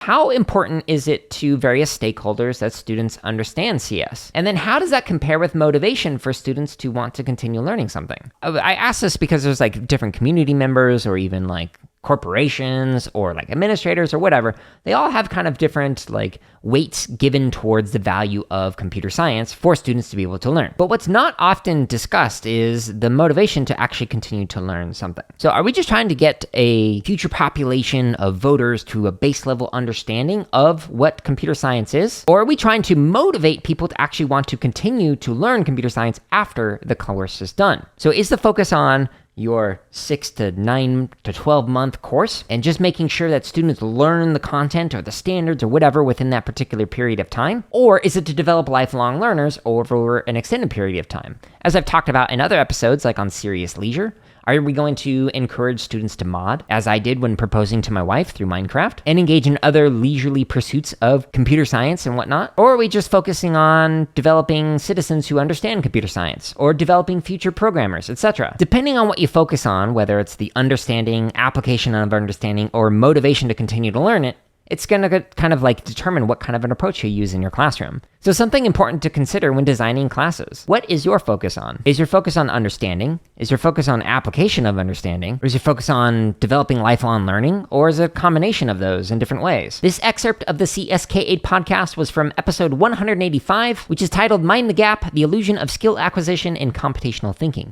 How important is it to various stakeholders that students understand CS? And then how does that compare with motivation for students to want to continue learning something? I ask this because there's like different community members or even like corporations or like administrators or whatever. They all have kind of different like weights given towards the value of computer science for students to be able to learn. But what's not often discussed is the motivation to actually continue to learn something. So are we just trying to get a future population of voters to a base level understanding of what computer science is? Or are we trying to motivate people to actually want to continue to learn computer science after the course is done? So is the focus on your 6 to 9 to 12 month course and just making sure that students learn the content or the standards or whatever within that particular period of time? Or is it to develop lifelong learners over an extended period of time? As I've talked about in other episodes, like on Serious Leisure, are we going to encourage students to mod, as I did when proposing to my wife through Minecraft, and engage in other leisurely pursuits of computer science and whatnot? Or are we just focusing on developing citizens who understand computer science, or developing future programmers, etc.? Depending on what you focus on, whether it's the understanding, application of understanding, or motivation to continue to learn it, it's going to kind of like determine what kind of an approach you use in your classroom. So something important to consider when designing classes. What is your focus on? Is your focus on understanding? Is your focus on application of understanding? Or is your focus on developing lifelong learning? Or is it a combination of those in different ways? This excerpt of the CSK8 podcast was from episode 185, which is titled Mind the Gap, the Illusion of Skill Acquisition in Computational Thinking.